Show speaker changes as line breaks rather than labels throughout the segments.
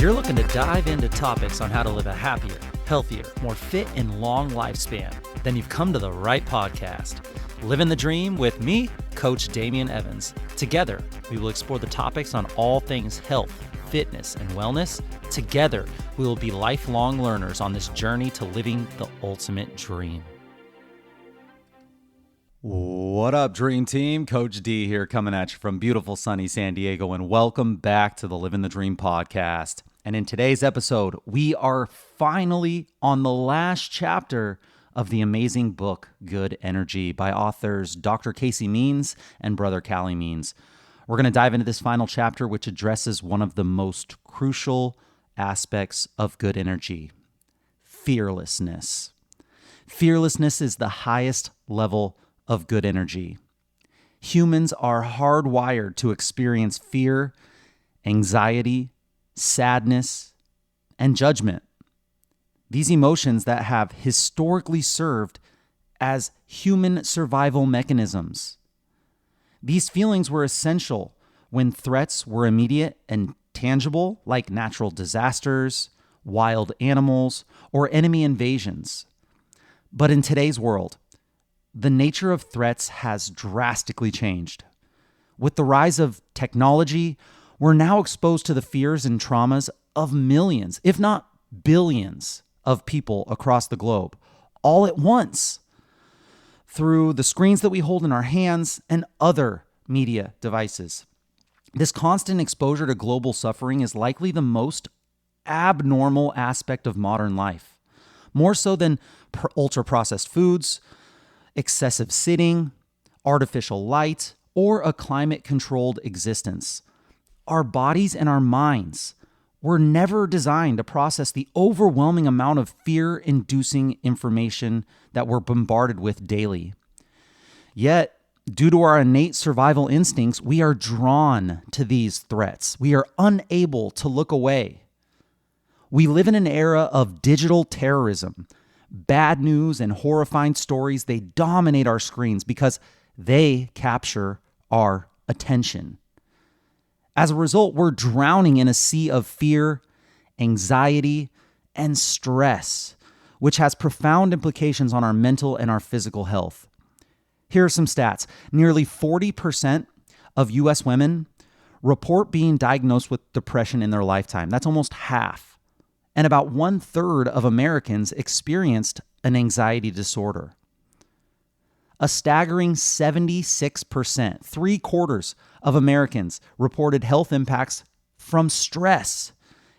you're looking to dive into topics on how to live a happier, healthier, more fit, and long lifespan, then you've come to the right podcast. Livin the Dream with me, Coach Damian Evans. Together, we will explore the topics on all things health, fitness, and wellness. Together, we will be lifelong learners on this journey to living the ultimate dream.
What up, Dream Team? Coach D here coming at you from beautiful sunny San Diego, and welcome back to the Livin the Dream podcast. And in today's episode, we are finally on the last chapter of the amazing book, Good Energy, by authors Dr. Calley Means and Brother Calley Means. We're going to dive into this final chapter, which addresses one of the most crucial aspects of good energy, fearlessness. Fearlessness is the highest level of good energy. Humans are hardwired to experience fear, anxiety, sadness, and judgment. These emotions that have historically served as human survival mechanisms. These feelings were essential when threats were immediate and tangible, like natural disasters, wild animals, or enemy invasions. But in today's world, the nature of threats has drastically changed. With the rise of technology, we're now exposed to the fears and traumas of millions, if not billions, of people across the globe, all at once, through the screens that we hold in our hands and other media devices. This constant exposure to global suffering is likely the most abnormal aspect of modern life, more so than ultra-processed foods, excessive sitting, artificial light, or a climate-controlled existence. Our bodies and our minds were never designed to process the overwhelming amount of fear-inducing information that we're bombarded with daily. Yet, due to our innate survival instincts, we are drawn to these threats. We are unable to look away. We live in an era of digital terrorism. Bad news and horrifying stories, they dominate our screens because they capture our attention. As a result, we're drowning in a sea of fear, anxiety, and stress, which has profound implications on our mental and our physical health. Here are some stats. Nearly 40% of U.S. women report being diagnosed with depression in their lifetime. That's almost half. And about 1/3 of Americans experienced an anxiety disorder. A staggering 76%, 3/4 of Americans reported health impacts from stress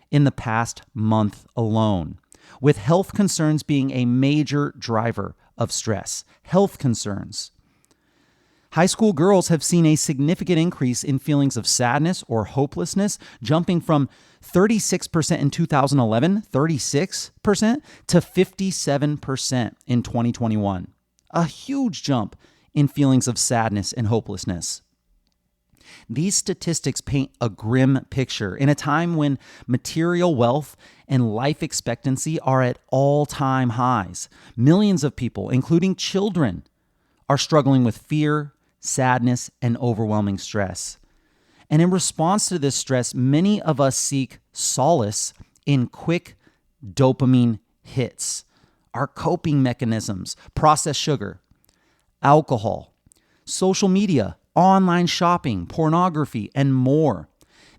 in the past month alone, with health concerns being a major driver of stress. Health concerns. High school girls have seen a significant increase in feelings of sadness or hopelessness, jumping from 36% in 2011, 36% to 57% in 2021. A huge jump in feelings of sadness and hopelessness. These statistics paint a grim picture in a time when material wealth and life expectancy are at all-time highs. Millions of people, including children, are struggling with fear, sadness, and overwhelming stress. And in response to this stress, many of us seek solace in quick dopamine hits. Our coping mechanisms, processed sugar, alcohol, social media, online shopping, pornography, and more.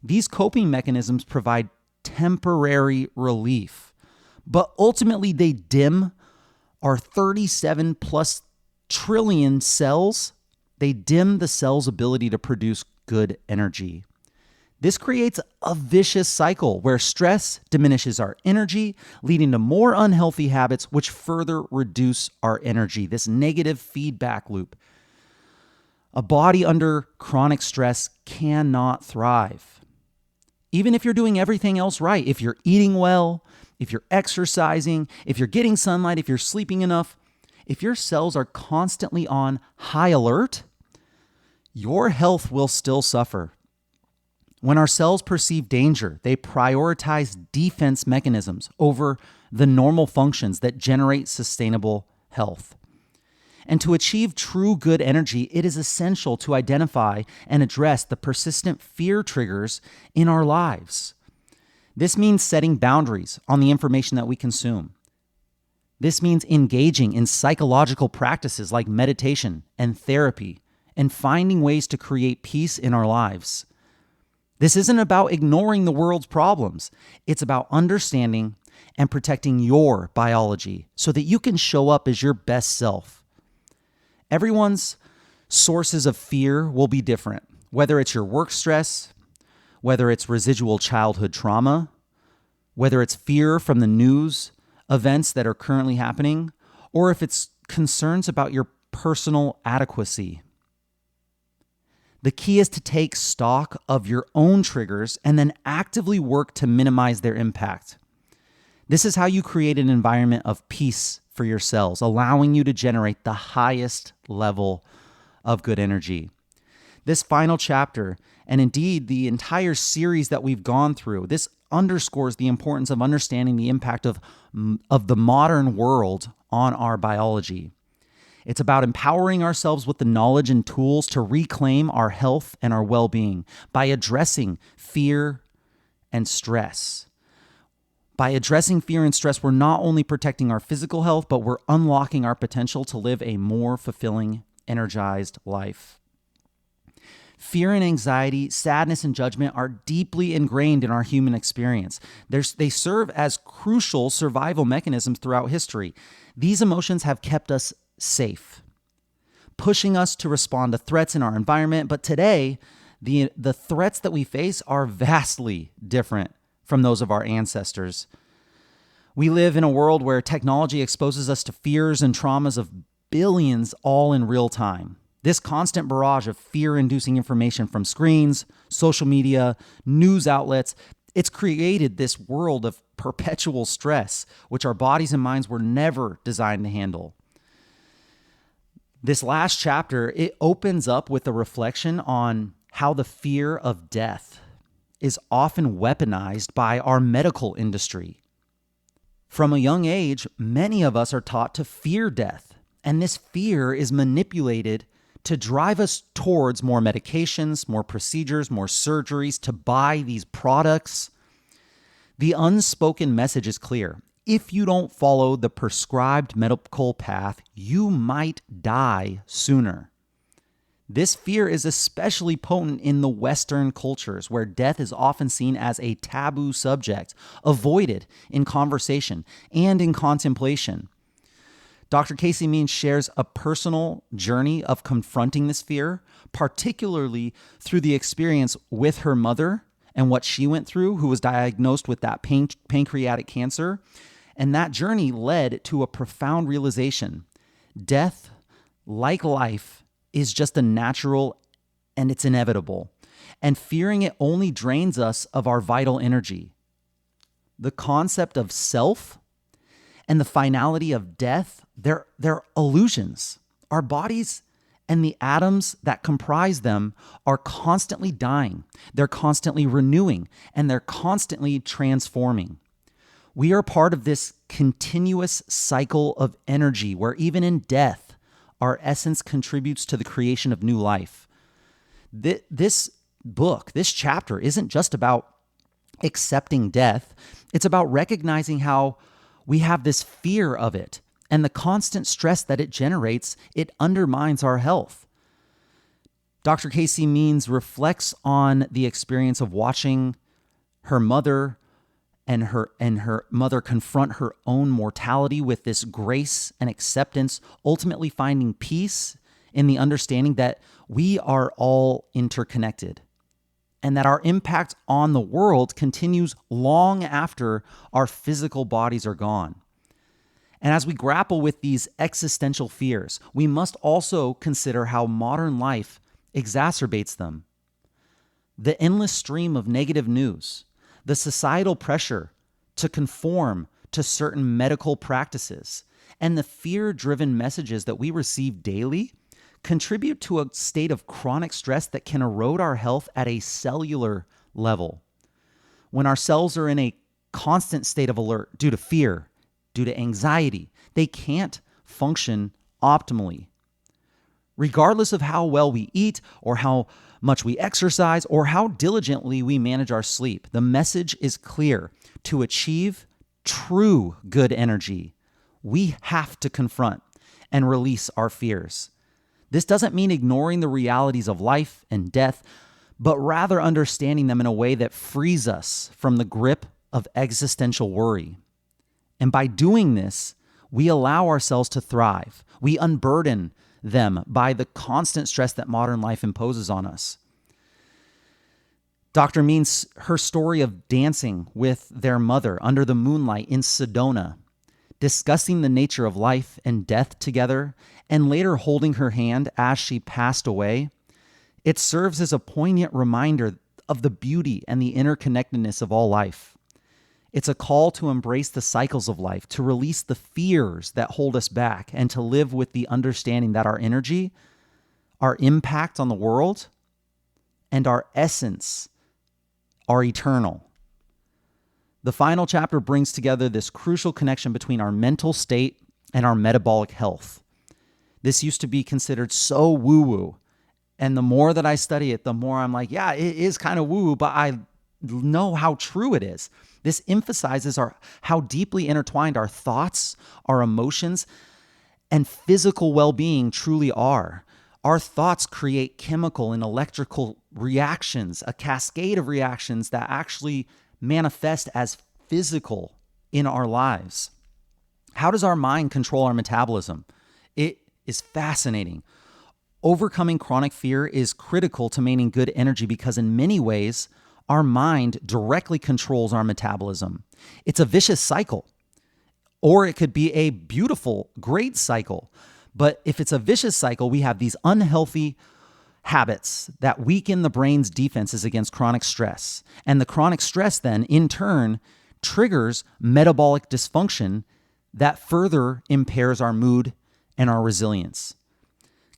These coping mechanisms provide temporary relief, but ultimately they dim our 37 plus trillion cells. They dim the cell's ability to produce good energy. This creates a vicious cycle where stress diminishes our energy, leading to more unhealthy habits, which further reduce our energy. This negative feedback loop. A body under chronic stress cannot thrive. Even if you're doing everything else right, if you're eating well, if you're exercising, if you're getting sunlight, if you're sleeping enough, if your cells are constantly on high alert, your health will still suffer. When our cells perceive danger, they prioritize defense mechanisms over the normal functions that generate sustainable health. And to achieve true good energy, it is essential to identify and address the persistent fear triggers in our lives. This means setting boundaries on the information that we consume. This means engaging in psychological practices like meditation and therapy and finding ways to create peace in our lives. This isn't about ignoring the world's problems. It's about understanding and protecting your biology so that you can show up as your best self. Everyone's sources of fear will be different, whether it's your work stress, whether it's residual childhood trauma, whether it's fear from the news events that are currently happening, or if it's concerns about your personal adequacy. The key is to take stock of your own triggers and then actively work to minimize their impact. This is how you create an environment of peace for your cells, allowing you to generate the highest level of good energy. This final chapter, and indeed the entire series that we've gone through, this underscores the importance of understanding the impact of the modern world on our biology. It's about empowering ourselves with the knowledge and tools to reclaim our health and our well-being by addressing fear and stress. By addressing fear and stress, we're not only protecting our physical health, but we're unlocking our potential to live a more fulfilling, energized life. Fear and anxiety, sadness and judgment are deeply ingrained in our human experience. They serve as crucial survival mechanisms throughout history. These emotions have kept us safe, pushing us to respond to threats in our environment. But today, the threats that we face are vastly different from those of our ancestors. We live in a world where technology exposes us to fears and traumas of billions all in real time. This constant barrage of fear-inducing information from screens, social media, news outlets, it's created this world of perpetual stress, which our bodies and minds were never designed to handle. This last chapter, it opens up with a reflection on how the fear of death is often weaponized by our medical industry. From a young age, many of us are taught to fear death, and this fear is manipulated to drive us towards more medications, more procedures, more surgeries, to buy these products. The unspoken message is clear. If you don't follow the prescribed medical path, you might die sooner. This fear is especially potent in the Western cultures, where death is often seen as a taboo subject, avoided in conversation and in contemplation. Dr. Calley Means shares a personal journey of confronting this fear, particularly through the experience with her mother and what she went through, who was diagnosed with that pancreatic cancer. And that journey led to a profound realization. Death, like life, is just a natural and it's inevitable. And fearing it only drains us of our vital energy. The concept of self and the finality of death, they're illusions. Our bodies and the atoms that comprise them are constantly dying. They're constantly renewing, and they're constantly transforming. We are part of this continuous cycle of energy where even in death, our essence contributes to the creation of new life. This book, this chapter, isn't just about accepting death. It's about recognizing how we have this fear of it, and the constant stress that it generates, it undermines our health. Dr. Calley Means reflects on the experience of watching her mother and her mother confront her own mortality with this grace and acceptance, ultimately finding peace in the understanding that we are all interconnected and that our impact on the world continues long after our physical bodies are gone. And as we grapple with these existential fears, we must also consider how modern life exacerbates them. The endless stream of negative news, the societal pressure to conform to certain medical practices, and the fear-driven messages that we receive daily contribute to a state of chronic stress that can erode our health at a cellular level. When our cells are in a constant state of alert due to fear, due to anxiety, they can't function optimally. Regardless of how well we eat or how much we exercise or how diligently we manage our sleep, the message is clear. To achieve true good energy, we have to confront and release our fears. This doesn't mean ignoring the realities of life and death, but rather understanding them in a way that frees us from the grip of existential worry. And by doing this, we allow ourselves to thrive. We unburden them by the constant stress that modern life imposes on us. Dr. Means, her story of dancing with their mother under the moonlight in Sedona, discussing the nature of life and death together, and later holding her hand as she passed away, it serves as a poignant reminder of the beauty and the interconnectedness of all life. It's a call to embrace the cycles of life, to release the fears that hold us back, and to live with the understanding that our energy, our impact on the world, and our essence are eternal. The final chapter brings together this crucial connection between our mental state and our metabolic health. This used to be considered so woo-woo. And the more that I study it, the more I'm like, yeah, it is kind of woo-woo, but I know how true it is. This emphasizes how deeply intertwined our thoughts, our emotions, and physical well-being truly are. Our thoughts create chemical and electrical reactions, a cascade of reactions that actually manifest as physical in our lives. How does our mind control our metabolism? It is fascinating. Overcoming chronic fear is critical to maintaining good energy because in many ways, our mind directly controls our metabolism. It's a vicious cycle, or it could be a beautiful, great cycle. But if it's a vicious cycle, we have these unhealthy habits that weaken the brain's defenses against chronic stress. And the chronic stress then, in turn, triggers metabolic dysfunction that further impairs our mood and our resilience.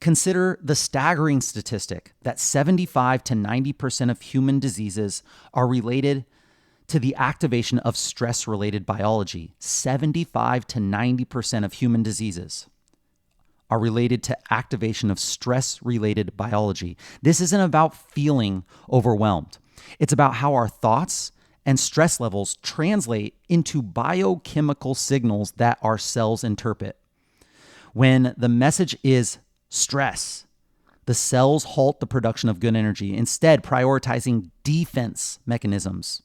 Consider the staggering statistic that 75 to 90% of human diseases are related to the activation of stress-related biology. 75 to 90% of human diseases are related to activation of stress-related biology. This isn't about feeling overwhelmed. It's about how our thoughts and stress levels translate into biochemical signals that our cells interpret. When the message is stress, the cells halt the production of good energy, instead prioritizing defense mechanisms.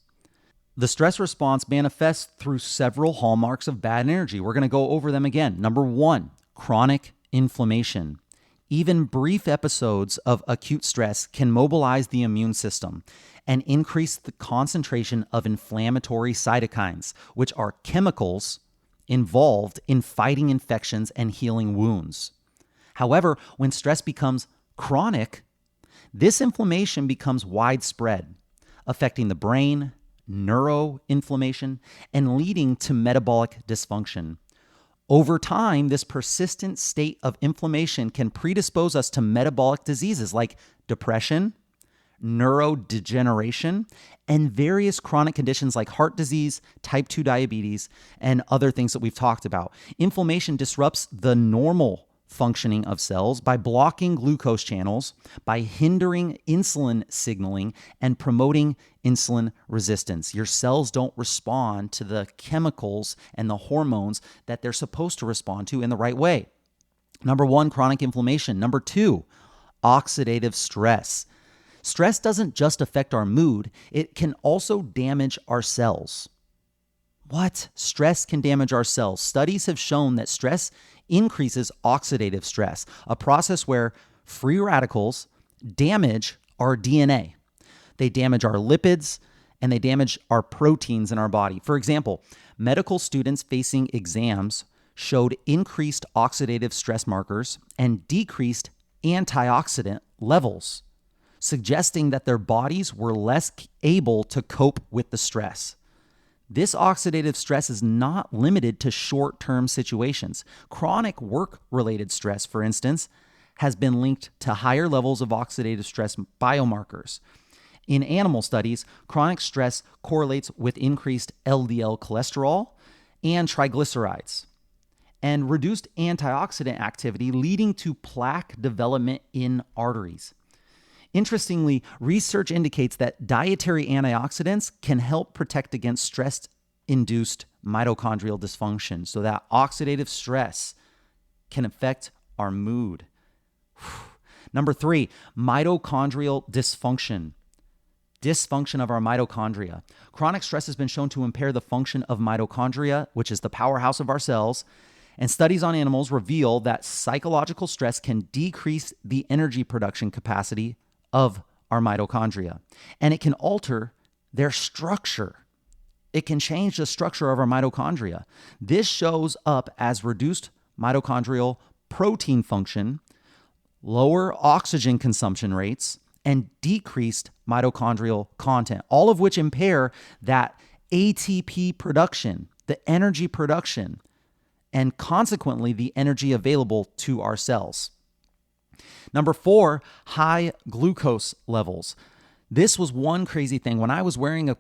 The stress response manifests through several hallmarks of bad energy. We're going to go over them again. Number one, chronic inflammation. Even brief episodes of acute stress can mobilize the immune system and increase the concentration of inflammatory cytokines, which are chemicals involved in fighting infections and healing wounds. However, when stress becomes chronic, this inflammation becomes widespread, affecting the brain, neuroinflammation, and leading to metabolic dysfunction. Over time, this persistent state of inflammation can predispose us to metabolic diseases like depression, neurodegeneration, and various chronic conditions like heart disease, type 2 diabetes, and other things that we've talked about. Inflammation disrupts the normal functioning of cells by blocking glucose channels, by hindering insulin signaling, and promoting insulin resistance. Your cells don't respond to the chemicals and the hormones that they're supposed to respond to in the right way. Number one, chronic inflammation. Number two, oxidative stress. Stress doesn't just affect our mood, it can also damage our cells. What? Stress can damage our cells. Studies have shown that stress increases oxidative stress, a process where free radicals damage our DNA. They damage our lipids and they damage our proteins in our body. For example, medical students facing exams showed increased oxidative stress markers and decreased antioxidant levels, suggesting that their bodies were less able to cope with the stress. This oxidative stress is not limited to short-term situations. Chronic work-related stress, for instance, has been linked to higher levels of oxidative stress biomarkers. In animal studies, chronic stress correlates with increased LDL cholesterol and triglycerides. and reduced antioxidant activity, leading to plaque development in arteries. Interestingly, research indicates that dietary antioxidants can help protect against stress-induced mitochondrial dysfunction. So that oxidative stress can affect our mood. Number 3, mitochondrial dysfunction. Dysfunction of our mitochondria. Chronic stress has been shown to impair the function of mitochondria, which is the powerhouse of our cells. And studies on animals reveal that psychological stress can decrease the energy production capacity of our mitochondria. And it can alter their structure. It can change the structure of our mitochondria. This shows up as reduced mitochondrial protein function, lower oxygen consumption rates, and decreased mitochondrial content, all of which impair that ATP production, the energy production, and consequently the energy available to our cells. Number 4, high glucose levels. This was one crazy thing. When I was wearing a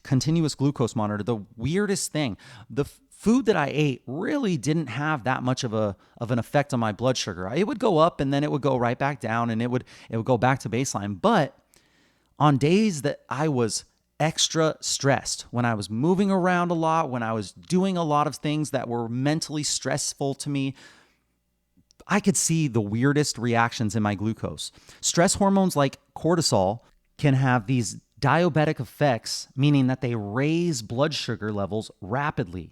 continuous glucose monitor, the weirdest thing, the food that I ate really didn't have that much of an effect on my blood sugar. It would go up and then it would go right back down and it would go back to baseline. But on days that I was extra stressed, when I was moving around a lot, when I was doing a lot of things that were mentally stressful to me, I could see the weirdest reactions in my glucose. Stress hormones like cortisol can have these diabetic effects, meaning that they raise blood sugar levels rapidly.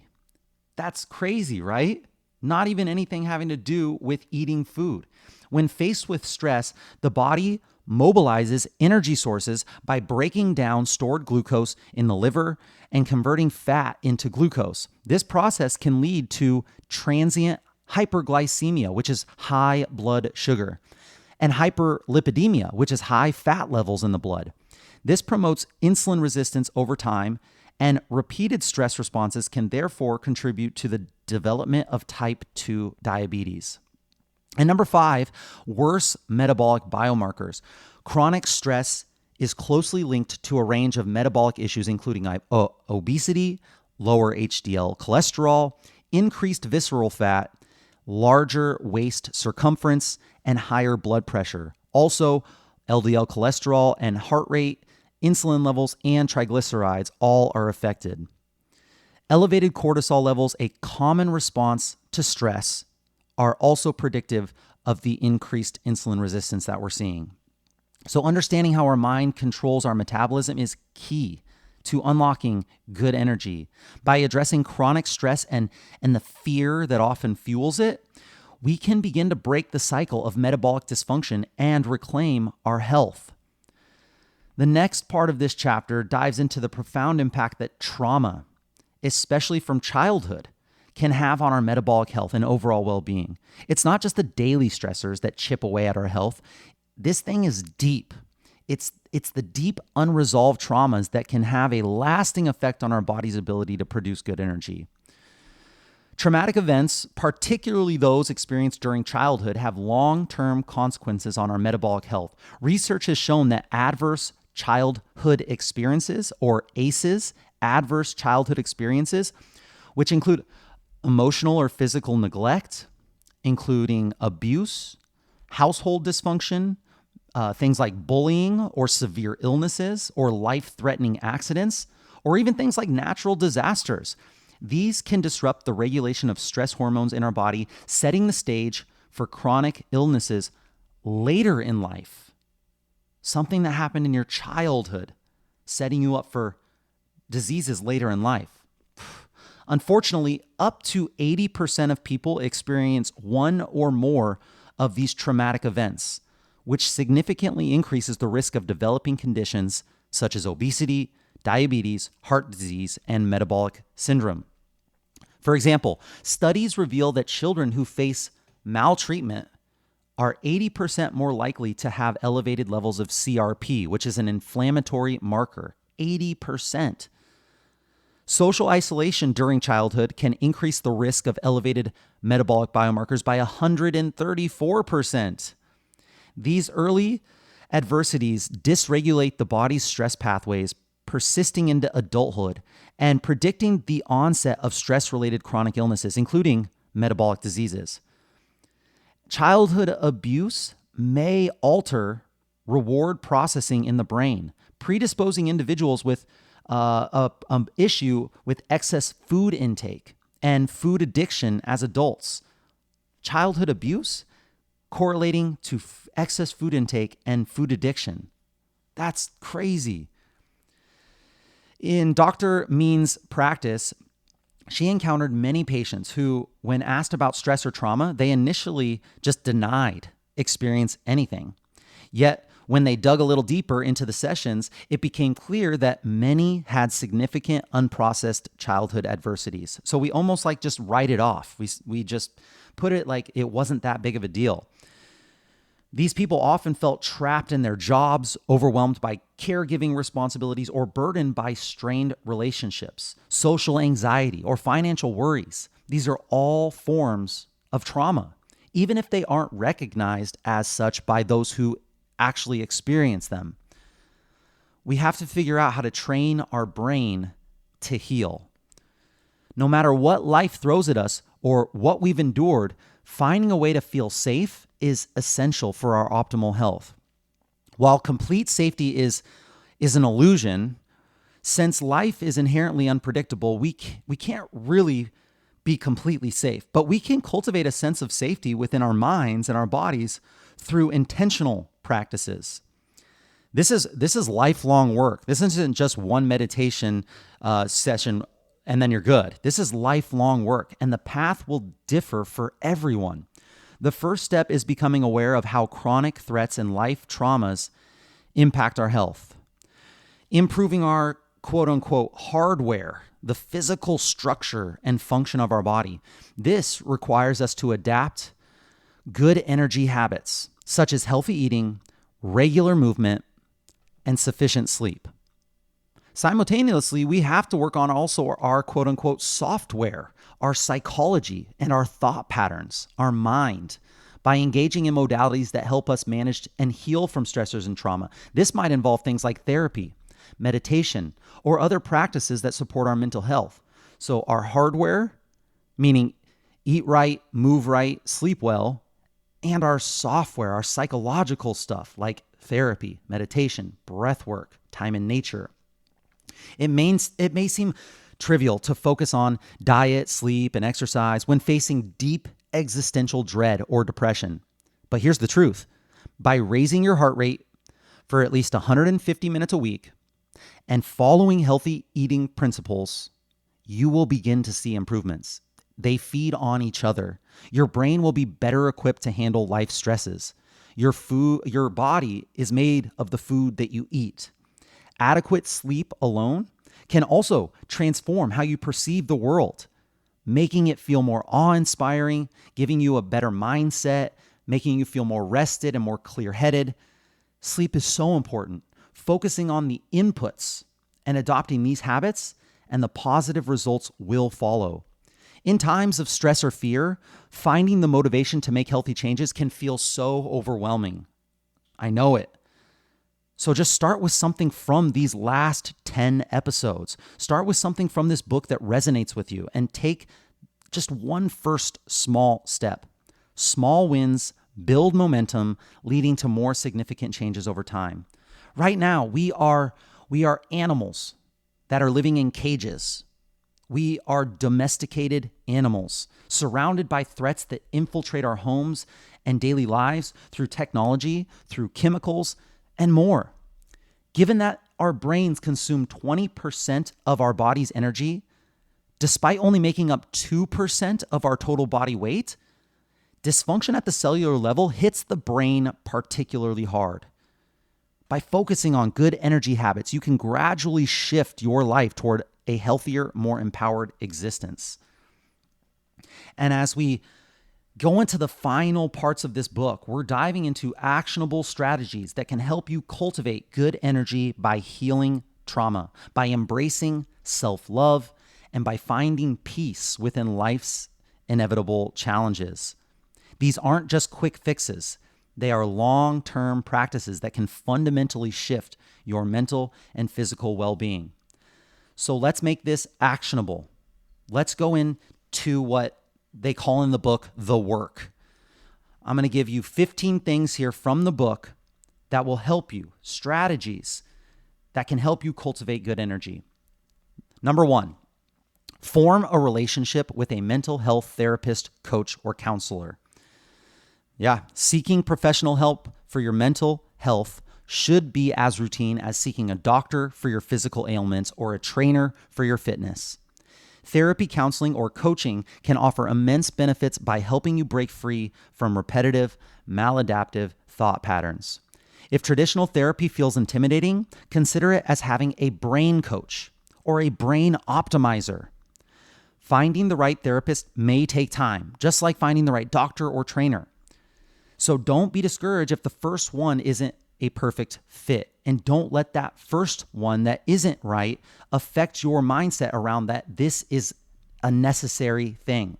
That's crazy, right? Not even anything having to do with eating food. When faced with stress, the body mobilizes energy sources by breaking down stored glucose in the liver and converting fat into glucose. This process can lead to transient hyperglycemia, which is high blood sugar, and hyperlipidemia, which is high fat levels in the blood. This promotes insulin resistance over time, and repeated stress responses can therefore contribute to the development of type 2 diabetes. And number 5, worse metabolic biomarkers. Chronic stress is closely linked to a range of metabolic issues, including obesity, lower HDL cholesterol, increased visceral fat, larger waist circumference, and higher blood pressure. Also, LDL cholesterol and heart rate, insulin levels, and triglycerides all are affected. Elevated cortisol levels, a common response to stress, are also predictive of the increased insulin resistance that we're seeing. So understanding how our mind controls our metabolism is key to unlocking good energy. By addressing chronic stress and the fear that often fuels it, we can begin to break the cycle of metabolic dysfunction and reclaim our health. The next part of this chapter dives into the profound impact that trauma, especially from childhood, can have on our metabolic health and overall well-being. It's not just the daily stressors that chip away at our health. This thing is deep. It's the deep unresolved traumas that can have a lasting effect on our body's ability to produce good energy. Traumatic events, particularly those experienced during childhood, have long-term consequences on our metabolic health. Research has shown that adverse childhood experiences, or ACEs, adverse childhood experiences, which include emotional or physical neglect, including abuse, household dysfunction, things like bullying or severe illnesses or life-threatening accidents, or even things like natural disasters. These can disrupt the regulation of stress hormones in our body, setting the stage for chronic illnesses later in life. Something that happened in your childhood, setting you up for diseases later in life. Unfortunately, up to 80% of people experience one or more of these traumatic events, which significantly increases the risk of developing conditions such as obesity, diabetes, heart disease, and metabolic syndrome. For example, studies reveal that children who face maltreatment are 80% more likely to have elevated levels of CRP, which is an inflammatory marker. 80%. Social isolation during childhood can increase the risk of elevated metabolic biomarkers by 134%. These early adversities dysregulate the body's stress pathways, persisting into adulthood and predicting the onset of stress-related chronic illnesses, including metabolic diseases. Childhood abuse may alter reward processing in the brain, predisposing individuals with an issue with excess food intake and food addiction as adults. Childhood abuse correlating to excess food intake and food addiction. That's crazy. In Dr. Means' practice, she encountered many patients who, when asked about stress or trauma, they initially just denied experience anything. Yet, when they dug a little deeper into the sessions, it became clear that many had significant unprocessed childhood adversities. So we almost like just write it off. We just put it like it wasn't that big of a deal. These people often felt trapped in their jobs, overwhelmed by caregiving responsibilities, or burdened by strained relationships, social anxiety, or financial worries. These are all forms of trauma, even if they aren't recognized as such by those who actually experience them. We have to figure out how to train our brain to heal. No matter what life throws at us or what we've endured, finding a way to feel safe is essential for our optimal health. While complete safety is an illusion, since life is inherently unpredictable, we can't really be completely safe, but we can cultivate a sense of safety within our minds and our bodies through intentional practices. This is lifelong work. This isn't just one meditation session and then you're good. This is lifelong work, and the path will differ for everyone. The first step is becoming aware of how chronic threats and life traumas impact our health. Improving our quote-unquote hardware, the physical structure and function of our body. This requires us to adapt good energy habits, such as healthy eating, regular movement, and sufficient sleep. Simultaneously, we have to work on also our quote-unquote software, our psychology, and our thought patterns, our mind, by engaging in modalities that help us manage and heal from stressors and trauma. This might involve things like therapy, meditation, or other practices that support our mental health. So our hardware, meaning eat right, move right, sleep well, and our software, our psychological stuff like therapy, meditation, breath work, time in nature. It may seem trivial to focus on diet, sleep, and exercise when facing deep existential dread or depression. But here's the truth. By raising your heart rate for at least 150 minutes a week and following healthy eating principles, you will begin to see improvements. They feed on each other. Your brain will be better equipped to handle life stresses. Your body is made of the food that you eat. Adequate sleep alone can also transform how you perceive the world, making it feel more awe-inspiring, giving you a better mindset, making you feel more rested and more clear-headed. Sleep is so important. Focusing on the inputs and adopting these habits, and the positive results will follow. In times of stress or fear, finding the motivation to make healthy changes can feel so overwhelming. I know it. So just start with something from these last 10 episodes. Start with something from this book that resonates with you and take just one first small step. Small wins build momentum, leading to more significant changes over time. Right now, we are animals that are living in cages. We are domesticated animals surrounded by threats that infiltrate our homes and daily lives through technology, through chemicals, and more. Given that our brains consume 20% of our body's energy, despite only making up 2% of our total body weight, dysfunction at the cellular level hits the brain particularly hard. By focusing on good energy habits, you can gradually shift your life toward a healthier, more empowered existence. And as we go into the final parts of this book, we're diving into actionable strategies that can help you cultivate good energy by healing trauma, by embracing self-love, and by finding peace within life's inevitable challenges. These aren't just quick fixes. They are long-term practices that can fundamentally shift your mental and physical well-being. So let's make this actionable. Let's go into what they call in the book the work. I'm going to give you 15 things here from the book that will help you, strategies that can help you cultivate good energy. Number 1, form a relationship with a mental health therapist, coach, or counselor. Yeah, seeking professional help for your mental health should be as routine as seeking a doctor for your physical ailments or a trainer for your fitness. Therapy, counseling, or coaching can offer immense benefits by helping you break free from repetitive, maladaptive thought patterns. If traditional therapy feels intimidating, consider it as having a brain coach or a brain optimizer. Finding the right therapist may take time, just like finding the right doctor or trainer. So don't be discouraged if the first one isn't a perfect fit. And don't let that first one that isn't right affect your mindset around that this is a necessary thing.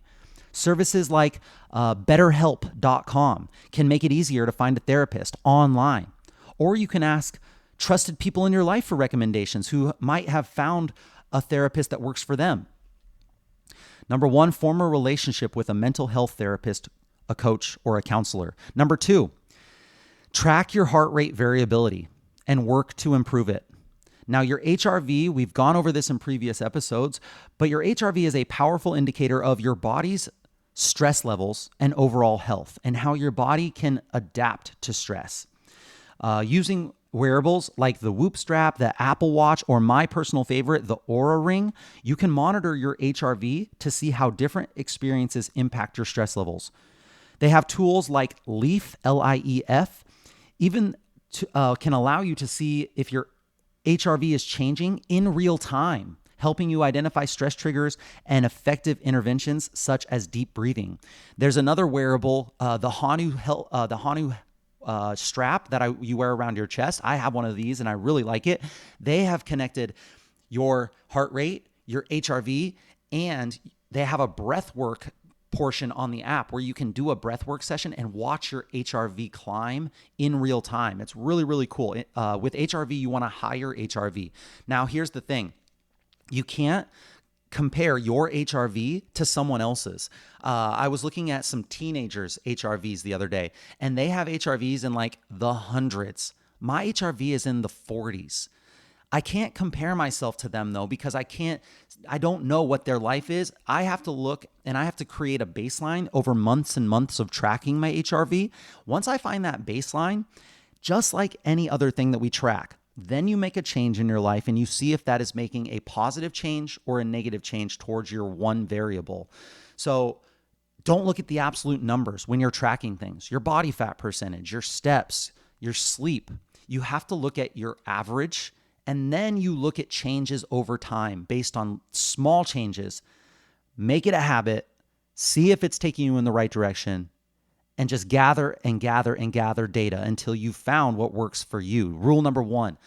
Services like betterhelp.com can make it easier to find a therapist online. Or you can ask trusted people in your life for recommendations who might have found a therapist that works for them. Number 1, form a relationship with a mental health therapist, a coach, or a counselor. Number 2, track your heart rate variability and work to improve it. Now, your HRV, we've gone over this in previous episodes, but your HRV is a powerful indicator of your body's stress levels and overall health and how your body can adapt to stress. Using wearables like the Whoop strap, the Apple Watch, or my personal favorite, the Oura Ring, you can monitor your HRV to see how different experiences impact your stress levels. They have tools like Leaf, L-I-E-F, even can allow you to see if your HRV is changing in real time, helping you identify stress triggers and effective interventions such as deep breathing. There's another wearable, the Hanu strap that you wear around your chest. I have one of these and I really like it. They have connected your heart rate, your HRV, and they have a breath work portion on the app where you can do a breathwork session and watch your HRV climb in real time. It's really, really cool. With HRV, you want a higher HRV. Now, here's the thing. You can't compare your HRV to someone else's. I was looking at some teenagers' HRVs the other day, and they have HRVs in like the hundreds. My HRV is in the 40s. I can't compare myself to them though, because I don't know what their life is. I have to look and I have to create a baseline over months and months of tracking my HRV. Once I find that baseline, just like any other thing that we track, then you make a change in your life and you see if that is making a positive change or a negative change towards your one variable. So don't look at the absolute numbers when you're tracking things, your body fat percentage, your steps, your sleep. You have to look at your average. And then you look at changes over time based on small changes. Make it a habit. See if it's taking you in the right direction. And just gather and gather and gather data until you've found what works for you. Rule number 1,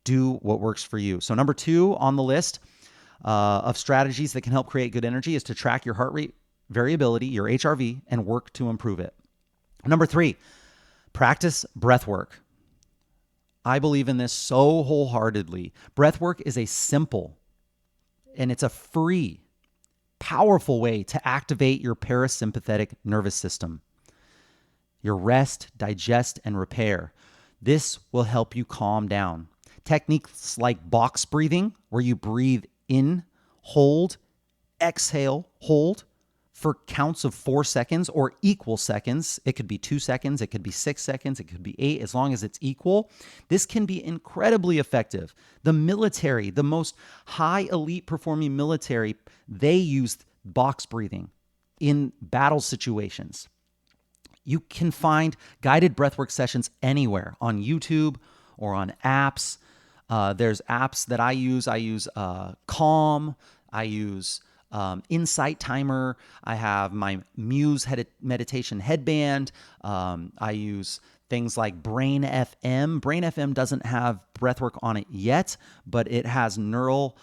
do what works for you. So number 2 on the list of strategies that can help create good energy is to track your heart rate variability, your HRV, and work to improve it. Number 3, practice breath work. I believe in this so wholeheartedly. Breathwork is a simple and it's a free, powerful way to activate your parasympathetic nervous system. Your rest, digest, and repair. This will help you calm down. Techniques like box breathing, where you breathe in, hold, exhale, hold, for counts of 4 seconds or equal seconds. It could be 2 seconds, it could be 6 seconds, it could be 8, as long as it's equal. This can be incredibly effective. The military, the most high elite performing military, they use box breathing in battle situations. You can find guided breathwork sessions anywhere on YouTube or on apps. There's apps that I use. I use Calm. I use Insight Timer. I have my Muse meditation headband. I use things like Brain FM. Brain FM doesn't have breathwork on it yet, but it has neural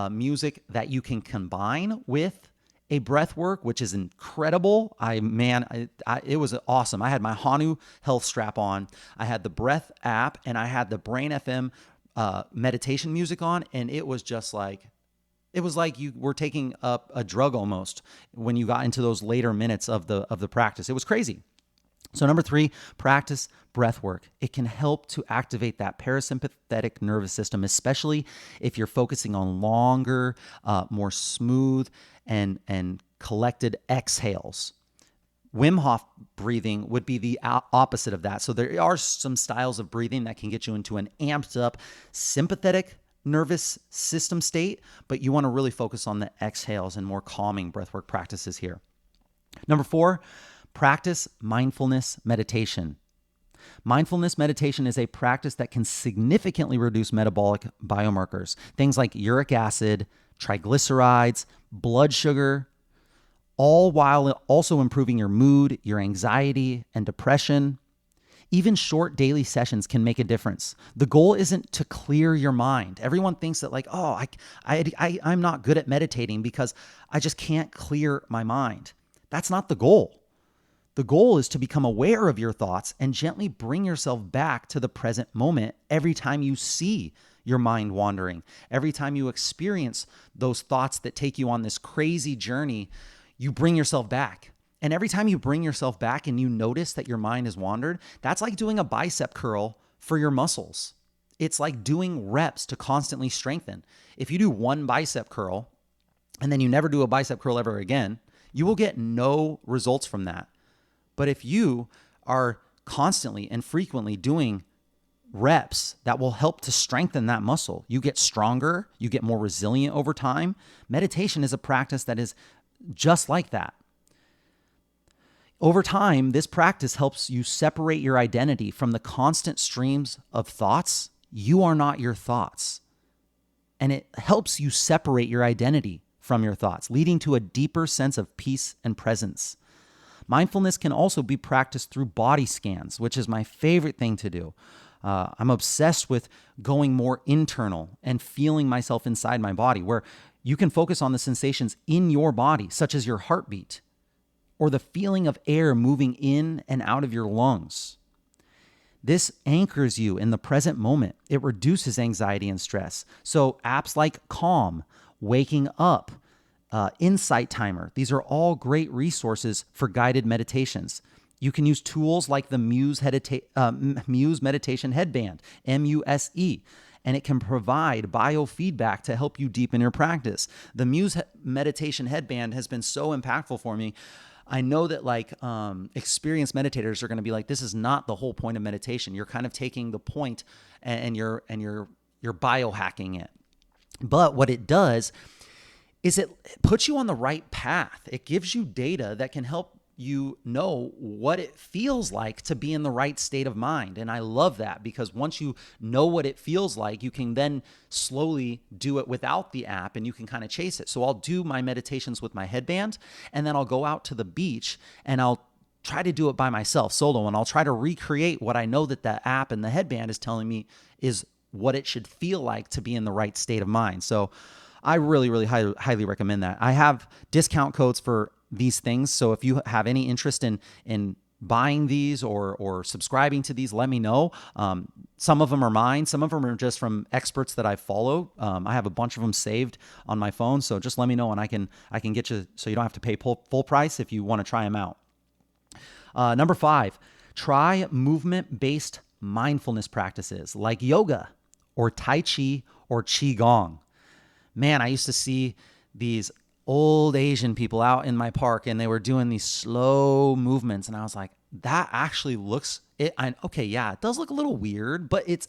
music that you can combine with a breathwork, which is incredible. It was awesome. I had my Hanu health strap on. I had the breath app, and I had the Brain FM meditation music on, and it was just like, It was like you were taking a drug almost when you got into those later minutes of the practice. It was crazy. So number 3, practice breath work. It can help to activate that parasympathetic nervous system, especially if you're focusing on longer, more smooth and collected exhales. Wim Hof breathing would be the opposite of that. So there are some styles of breathing that can get you into an amped up sympathetic nervous system state, but you want to really focus on the exhales and more calming breathwork practices here. Number 4, practice mindfulness meditation. Mindfulness meditation is a practice that can significantly reduce metabolic biomarkers, things like uric acid, triglycerides, blood sugar, all while also improving your mood, your anxiety, and depression. Even short daily sessions can make a difference. The goal isn't to clear your mind. Everyone thinks that like, oh, I'm not good at meditating because I just can't clear my mind. That's not the goal. The goal is to become aware of your thoughts and gently bring yourself back to the present moment every time you see your mind wandering, every time you experience those thoughts that take you on this crazy journey, you bring yourself back. And every time you bring yourself back and you notice that your mind has wandered, that's like doing a bicep curl for your muscles. It's like doing reps to constantly strengthen. If you do one bicep curl and then you never do a bicep curl ever again, you will get no results from that. But if you are constantly and frequently doing reps that will help to strengthen that muscle, you get stronger, you get more resilient over time. Meditation is a practice that is just like that. Over time, this practice helps you separate your identity from the constant streams of thoughts. You are not your thoughts. And it helps you separate your identity from your thoughts, leading to a deeper sense of peace and presence. Mindfulness can also be practiced through body scans, which is my favorite thing to do. I'm obsessed with going more internal and feeling myself inside my body, where you can focus on the sensations in your body, such as your heartbeat or the feeling of air moving in and out of your lungs. This anchors you in the present moment. It reduces anxiety and stress. So apps like Calm, Waking Up, Insight Timer, these are all great resources for guided meditations. You can use tools like the Muse Meditation Headband, MUSE, and it can provide biofeedback to help you deepen your practice. The Muse Meditation Headband has been so impactful for me. I know that experienced meditators are going to be like, this is not the whole point of meditation. You're kind of taking the point and you're biohacking it. But what it does is it puts you on the right path. It gives you data that can help you know what it feels like to be in the right state of mind. And I love that, because once you know what it feels like, you can then slowly do it without the app and you can kind of chase it. So I'll do my meditations with my headband, and then I'll go out to the beach and I'll try to do it by myself solo, and I'll try to recreate what I know that the app and the headband is telling me is what it should feel like to be in the right state of mind. So I really, really highly recommend that. I have discount codes for these things. So if you have any interest in buying these or subscribing to these, let me know. Some of them are mine. Some of them are just from experts that I follow. I have a bunch of them saved on my phone. So just let me know and I can get you, so you don't have to pay full price if you want to try them out. Number 5, try movement-based mindfulness practices like yoga or Tai Chi or Qigong. Man, I used to see these old Asian people out in my park and they were doing these slow movements. And I was like, that actually looks, it does look a little weird, but it's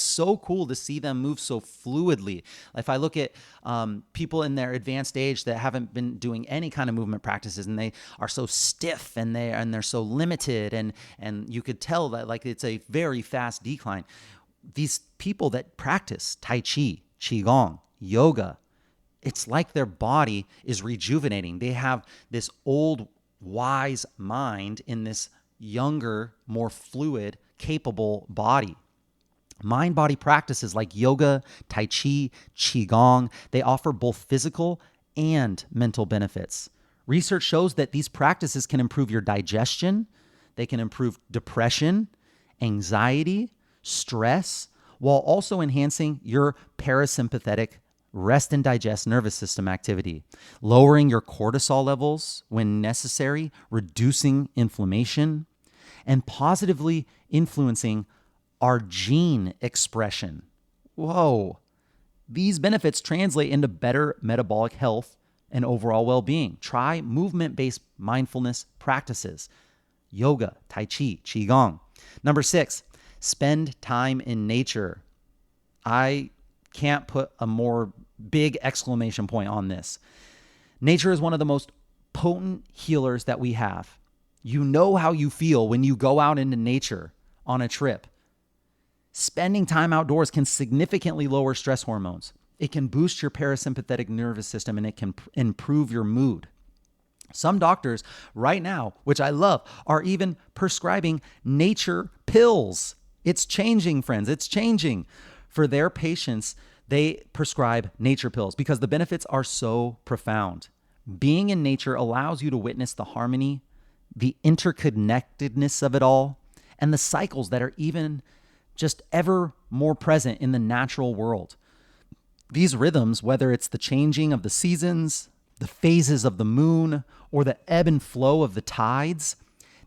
so cool to see them move so fluidly. If I look at people in their advanced age that haven't been doing any kind of movement practices and they are so stiff and they're so limited and you could tell that like it's a very fast decline. These people that practice Tai Chi, Qigong, yoga, it's like their body is rejuvenating. They have this old, wise mind in this younger, more fluid, capable body. Mind-body practices like yoga, Tai Chi, Qigong, they offer both physical and mental benefits. Research shows that these practices can improve your digestion, they can improve depression, anxiety, stress, while also enhancing your parasympathetic rest and digest nervous system activity, lowering your cortisol levels when necessary, reducing inflammation, and positively influencing our gene expression. Whoa. These benefits translate into better metabolic health and overall well-being. Try movement-based mindfulness practices. Yoga, Tai Chi, Qigong. Number 6, spend time in nature. I can't put a more big exclamation point on this. Nature is one of the most potent healers that we have. You know how you feel when you go out into nature on a trip. Spending time outdoors can significantly lower stress hormones. It can boost your parasympathetic nervous system and it can improve your mood. Some doctors right now, which I love, are even prescribing nature pills. It's changing, friends. It's changing. For their patients, they prescribe nature pills because the benefits are so profound. Being in nature allows you to witness the harmony, the interconnectedness of it all, and the cycles that are even just ever more present in the natural world. These rhythms, whether it's the changing of the seasons, the phases of the moon, or the ebb and flow of the tides,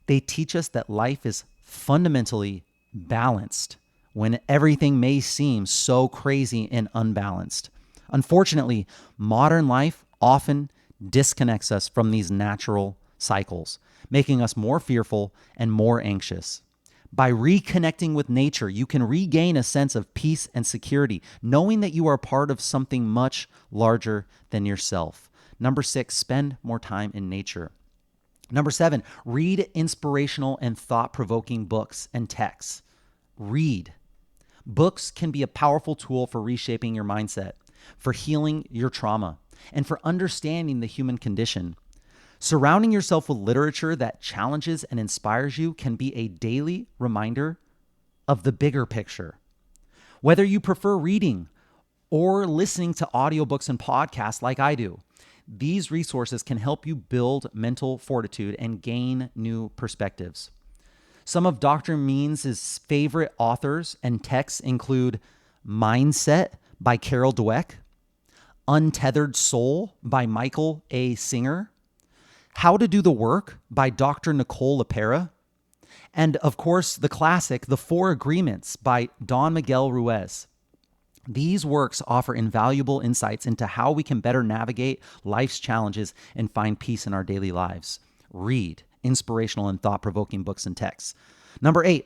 they teach us that life is fundamentally balanced when everything may seem so crazy and unbalanced. Unfortunately, modern life often disconnects us from these natural cycles, making us more fearful and more anxious. By reconnecting with nature, you can regain a sense of peace and security, knowing that you are part of something much larger than yourself. Number 6, spend more time in nature. Number 7, read inspirational and thought-provoking books and texts. Read. Books can be a powerful tool for reshaping your mindset, for healing your trauma, and for understanding the human condition. Surrounding yourself with literature that challenges and inspires you can be a daily reminder of the bigger picture. Whether you prefer reading or listening to audiobooks and podcasts like I do, these resources can help you build mental fortitude and gain new perspectives. Some of Dr. Means' favorite authors and texts include Mindset by Carol Dweck, Untethered Soul by Michael A. Singer, How to Do the Work by Dr. Nicole LePera, and of course, the classic, The 4 Agreements by Don Miguel Ruiz. These works offer invaluable insights into how we can better navigate life's challenges and find peace in our daily lives. Read inspirational and thought-provoking books and texts. Number 8,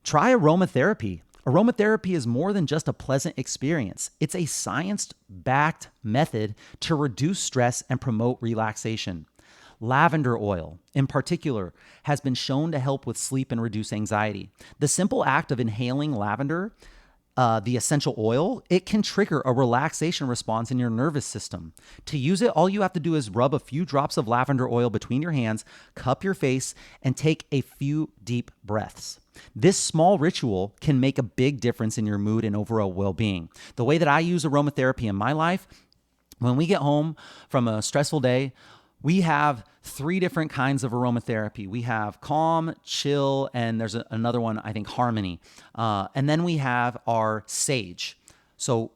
try aromatherapy. Aromatherapy is more than just a pleasant experience. It's a science-backed method to reduce stress and promote relaxation. Lavender oil, in particular, has been shown to help with sleep and reduce anxiety. The simple act of inhaling lavender, the essential oil, it can trigger a relaxation response in your nervous system. To use it, all you have to do is rub a few drops of lavender oil between your hands, cup your face, and take a few deep breaths. This small ritual can make a big difference in your mood and overall well-being. The way that I use aromatherapy in my life, when we get home from a stressful day, we have 3 different kinds of aromatherapy. We have calm, chill, and there's another one, I think, harmony. And then we have our sage. So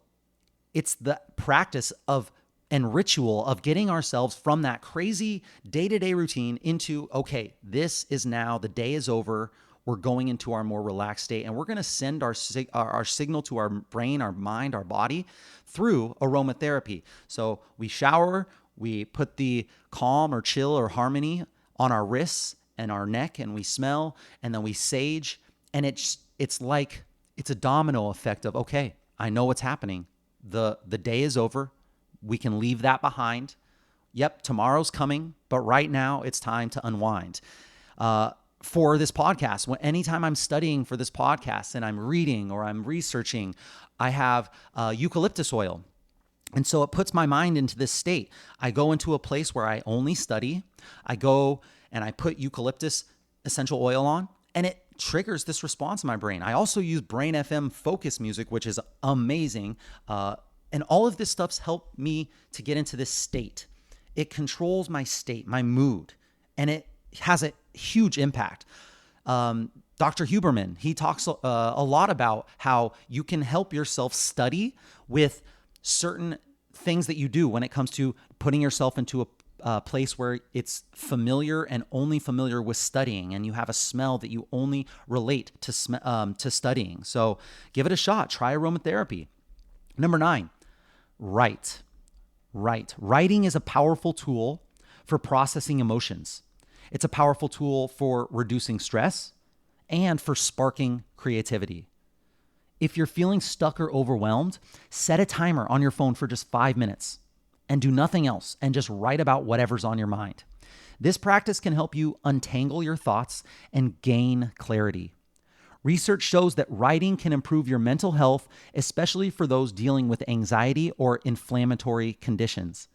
it's the practice of and ritual of getting ourselves from that crazy day-to-day routine into, okay, this is now, the day is over. We're going into our more relaxed state, and we're going to send our signal to our brain, our mind, our body through aromatherapy. So we shower, we put the calm or chill or harmony on our wrists and our neck, and we smell, and then we sage, and it's a domino effect of, okay, I know what's happening. The day is over. We can leave that behind. Yep, tomorrow's coming, but right now it's time to unwind. For this podcast, anytime I'm studying for this podcast and I'm reading or I'm researching, I have eucalyptus oil. And so it puts my mind into this state. I go into a place where I only study. I go and I put eucalyptus essential oil on, and it triggers this response in my brain. I also use Brain FM focus music, which is amazing. And all of this stuff's helped me to get into this state. It controls my state, my mood, and it has a huge impact. Dr. Huberman, he talks a lot about how you can help yourself study with certain things that you do when it comes to putting yourself into a place where it's familiar and only familiar with studying, and you have a smell that you only relate to studying. So give it a shot. Try aromatherapy. Number 9, write. Writing is a powerful tool for processing emotions. It's a powerful tool for reducing stress and for sparking creativity. If you're feeling stuck or overwhelmed, set a timer on your phone for just 5 minutes and do nothing else and just write about whatever's on your mind. This practice can help you untangle your thoughts and gain clarity. Research shows that writing can improve your mental health, especially for those dealing with anxiety or inflammatory conditions.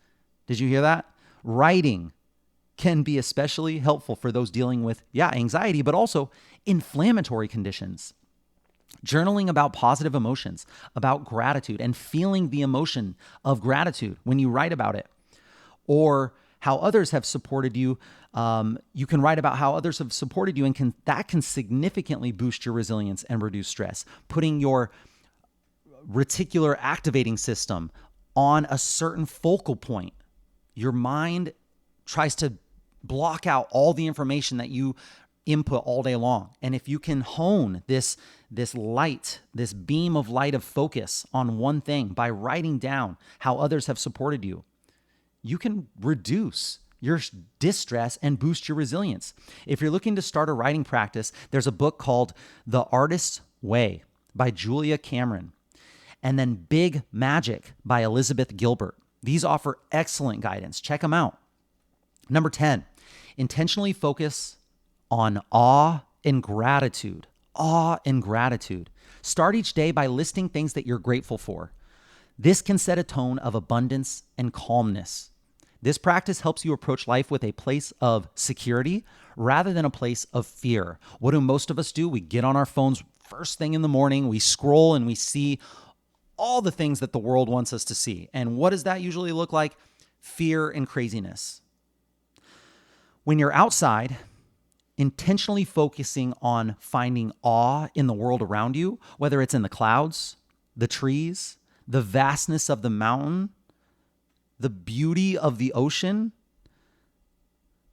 Did you hear that? Writing can be especially helpful for those dealing with, anxiety, but also inflammatory conditions. Journaling about positive emotions, about gratitude, and feeling the emotion of gratitude when you write about it, or how others have supported you. You can write about how others have supported you, and that can significantly boost your resilience and reduce stress. Putting your reticular activating system on a certain focal point. Your mind tries to block out all the information that you input all day long. And if you can hone this light, this beam of light of focus on one thing by writing down how others have supported you, you can reduce your distress and boost your resilience. If you're looking to start a writing practice, there's a book called The Artist's Way by Julia Cameron, and then Big Magic by Elizabeth Gilbert. These offer excellent guidance. Check them out. Number 10, intentionally focus on awe and gratitude. Awe and gratitude. Start each day by listing things that you're grateful for. This can set a tone of abundance and calmness. This practice helps you approach life with a place of security rather than a place of fear. What do most of us do? We get on our phones first thing in the morning, we scroll and we see all the things that the world wants us to see. And what does that usually look like? Fear and craziness. When you're outside, intentionally focusing on finding awe in the world around you, whether it's in the clouds, the trees, the vastness of the mountain, the beauty of the ocean,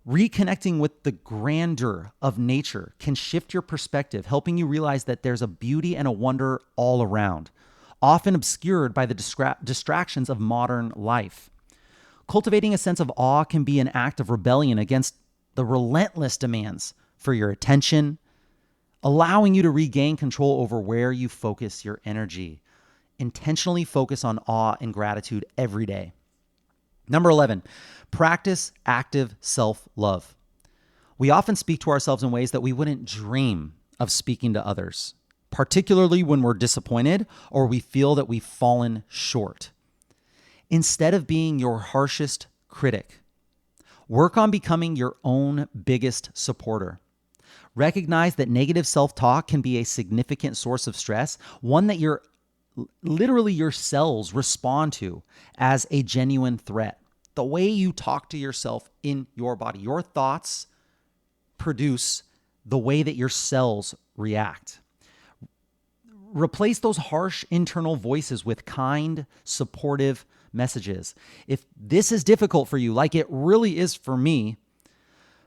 reconnecting with the grandeur of nature can shift your perspective, helping you realize that there's a beauty and a wonder all around, often obscured by the distractions of modern life. Cultivating a sense of awe can be an act of rebellion against the relentless demands for your attention, allowing you to regain control over where you focus your energy. Intentionally focus on awe and gratitude every day. Number 11, practice active self-love. We often speak to ourselves in ways that we wouldn't dream of speaking to others, particularly when we're disappointed or we feel that we've fallen short. Instead of being your harshest critic, work on becoming your own biggest supporter. Recognize that negative self-talk can be a significant source of stress, one that your cells respond to as a genuine threat. The way you talk to yourself in your body, your thoughts produce the way that your cells react. Replace those harsh internal voices with kind, supportive messages. If this is difficult for you, like it really is for me,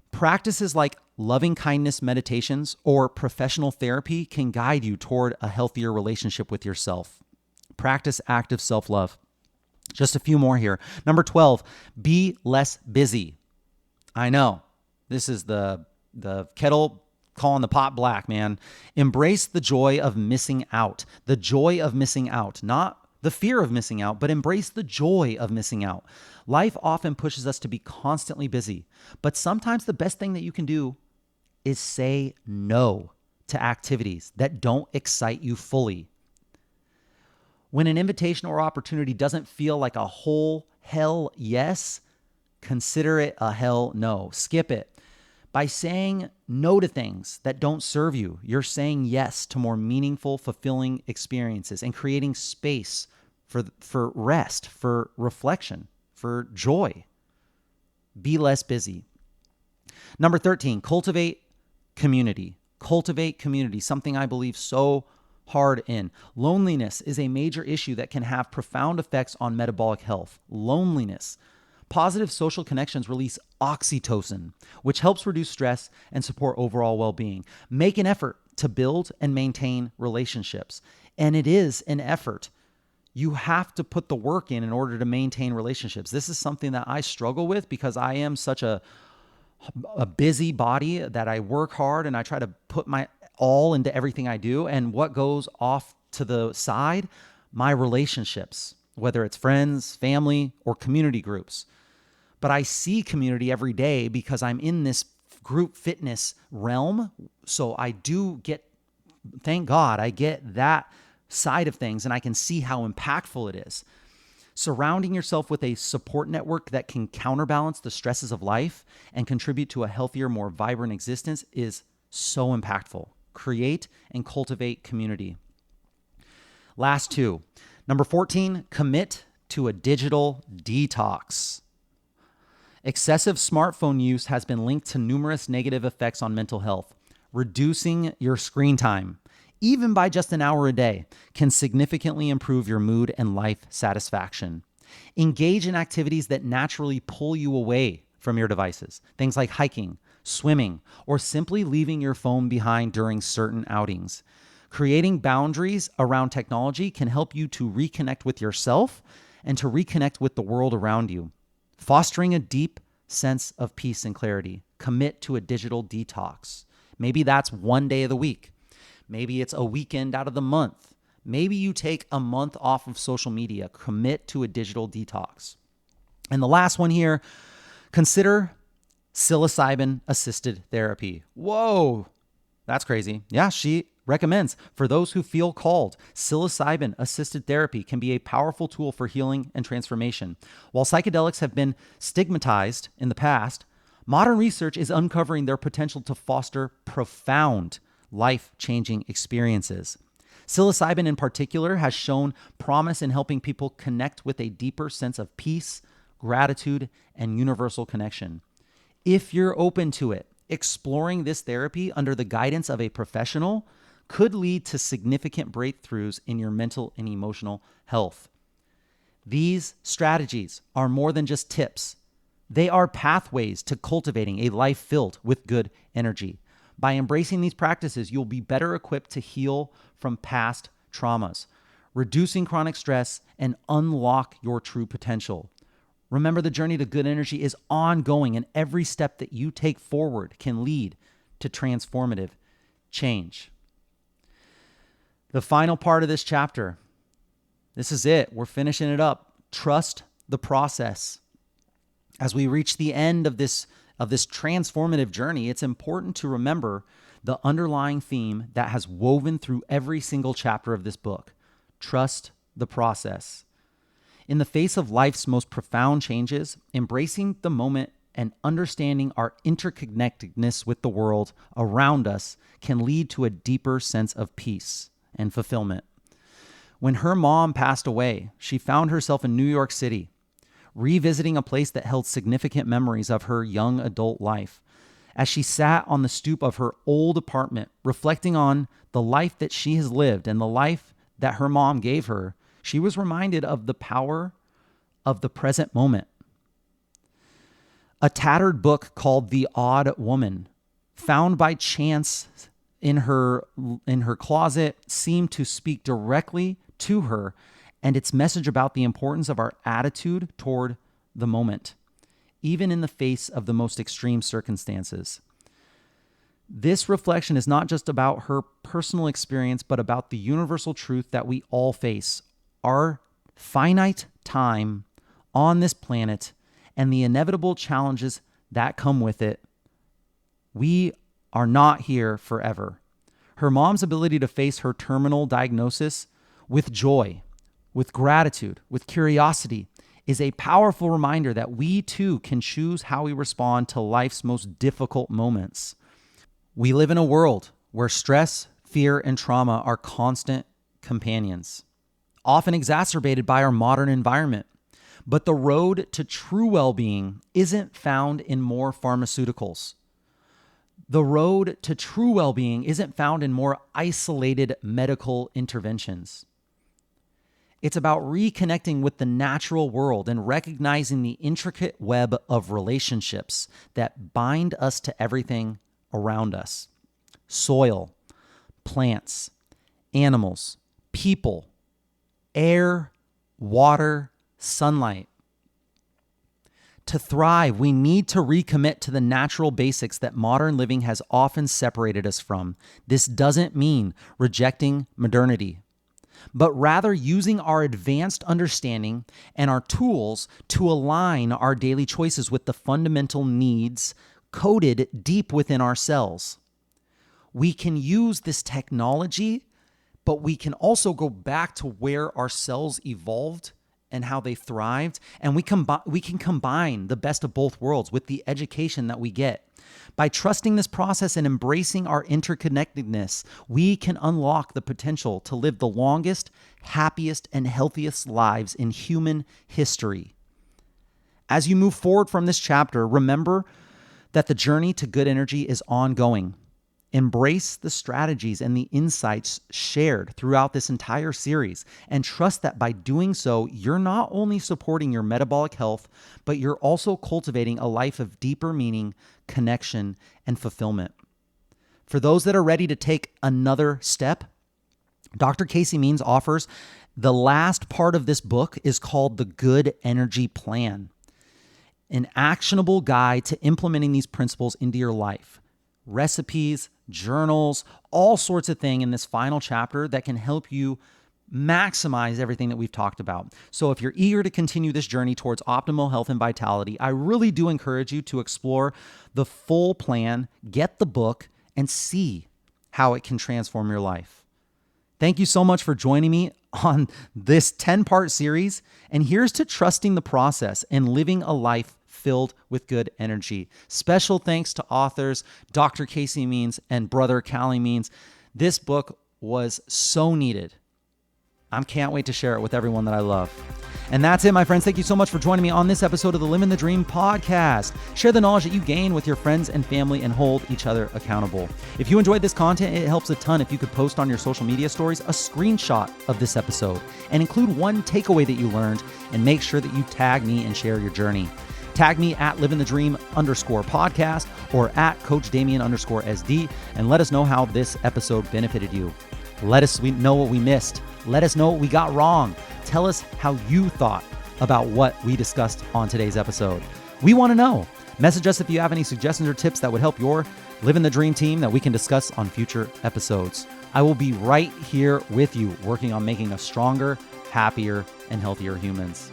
practices like loving kindness meditations or professional therapy can guide you toward a healthier relationship with yourself. Practice active self-love. Just a few more here. Number 12, be less busy. I know, this is the kettle calling the pot black, man. Embrace the joy of missing out. The joy of missing out, not the fear of missing out, but embrace the joy of missing out. Life often pushes us to be constantly busy, but sometimes the best thing that you can do is say no to activities that don't excite you fully. When an invitation or opportunity doesn't feel like a whole hell yes, consider it a hell no. Skip it. By saying no to things that don't serve you, you're saying yes to more meaningful, fulfilling experiences and creating space for rest, for reflection, for joy. Be less busy. Number 13, cultivate community. Cultivate community, something I believe so hard in. Loneliness is a major issue that can have profound effects on metabolic health. Loneliness. Positive social connections release oxytocin, which helps reduce stress and support overall well-being. Make an effort to build and maintain relationships. And it is an effort. You have to put the work in order to maintain relationships. This is something that I struggle with because I am such a busy body that I work hard and I try to put my all into everything I do. And what goes off to the side? My relationships, whether it's friends, family, or community groups. But I see community every day because I'm in this group fitness realm. So I do get, thank God, I get that side of things and I can see how impactful it is. Surrounding yourself with a support network that can counterbalance the stresses of life and contribute to a healthier, more vibrant existence is so impactful. Create and cultivate community. Last two. Number 14, commit to a digital detox. Excessive smartphone use has been linked to numerous negative effects on mental health. Reducing your screen time, even by just an hour a day, can significantly improve your mood and life satisfaction. Engage in activities that naturally pull you away from your devices. Things like hiking, swimming, or simply leaving your phone behind during certain outings. Creating boundaries around technology can help you to reconnect with yourself and to reconnect with the world around you. Fostering a deep sense of peace and clarity. Commit to a digital detox. Maybe that's one day of the week. Maybe it's a weekend out of the month. Maybe you take a month off of social media. Commit to a digital detox. And the last one here, consider psilocybin-assisted therapy. Whoa, that's crazy. Yeah, she recommends for those who feel called, psilocybin-assisted therapy can be a powerful tool for healing and transformation. While psychedelics have been stigmatized in the past, modern research is uncovering their potential to foster profound life-changing experiences. Psilocybin in particular has shown promise in helping people connect with a deeper sense of peace, gratitude, and universal connection. If you're open to it, exploring this therapy under the guidance of a professional could lead to significant breakthroughs in your mental and emotional health. These strategies are more than just tips. They are pathways to cultivating a life filled with good energy. By embracing these practices, you'll be better equipped to heal from past traumas, reducing chronic stress, and unlock your true potential. Remember, the journey to good energy is ongoing, and every step that you take forward can lead to transformative change. The final part of this chapter, this is it. We're finishing it up. Trust the process. As we reach the end of this transformative journey, it's important to remember the underlying theme that has woven through every single chapter of this book. Trust the process. In the face of life's most profound changes, embracing the moment and understanding our interconnectedness with the world around us can lead to a deeper sense of peace and fulfillment. When her mom passed away, she found herself in New York City, revisiting a place that held significant memories of her young adult life. As she sat on the stoop of her old apartment, reflecting on the life that she has lived and the life that her mom gave her, she was reminded of the power of the present moment. A tattered book called The Odd Woman, found by chance in her closet, seemed to speak directly to her and its message about the importance of our attitude toward the moment, even in the face of the most extreme circumstances. This reflection is not just about her personal experience, but about the universal truth that we all face, our finite time on this planet and the inevitable challenges that come with it. We are not here forever. Her mom's ability to face her terminal diagnosis with joy, with gratitude, with curiosity, is a powerful reminder that we too can choose how we respond to life's most difficult moments. We live in a world where stress, fear, and trauma are constant companions, often exacerbated by our modern environment. But the road to true well-being isn't found in more pharmaceuticals. The road to true well-being isn't found in more isolated medical interventions. It's about reconnecting with the natural world and recognizing the intricate web of relationships that bind us to everything around us. Soil, plants, animals, people, air, water, sunlight. To thrive, we need to recommit to the natural basics that modern living has often separated us from. This doesn't mean rejecting modernity, but rather using our advanced understanding and our tools to align our daily choices with the fundamental needs coded deep within ourselves. We can use this technology, but we can also go back to where our cells evolved and how they thrived, and we can combine the best of both worlds with the education that we get. By trusting this process and embracing our interconnectedness, we can unlock the potential to live the longest, happiest, and healthiest lives in human history. As you move forward from this chapter, remember that the journey to good energy is ongoing. Embrace the strategies and the insights shared throughout this entire series, and trust that by doing so, you're not only supporting your metabolic health, but you're also cultivating a life of deeper meaning, connection, and fulfillment. For those that are ready to take another step, Dr. Calley Means offers the last part of this book is called the Good Energy Plan, an actionable guide to implementing these principles into your life. Recipes, journals, all sorts of things in this final chapter that can help you maximize everything that we've talked about. So if you're eager to continue this journey towards optimal health and vitality, I really do encourage you to explore the full plan, get the book, and see how it can transform your life. Thank you so much for joining me on this 10-part series. And here's to trusting the process and living a life filled with good energy. Special thanks to authors Dr. Calley Means and brother Calley Means. This book was so needed. I can't wait to share it with everyone that I love. And that's it, my friends. Thank you so much for joining me on this episode of the Livin the Dream podcast. Share the knowledge that you gain with your friends and family and hold each other accountable. If you enjoyed this content, it helps a ton if you could post on your social media stories a screenshot of this episode and include one takeaway that you learned, and make sure that you tag me and share your journey. Tag me at livinthedream_podcast or at Coach Damien_SD, and let us know how this episode benefited you. Let us know what we missed. Let us know what we got wrong. Tell us how you thought about what we discussed on today's episode. We want to know. Message us if you have any suggestions or tips that would help your Livin the Dream team that we can discuss on future episodes. I will be right here with you, working on making us stronger, happier, and healthier humans.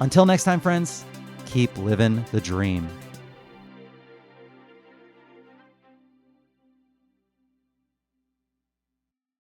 Until next time, friends, keep living the dream.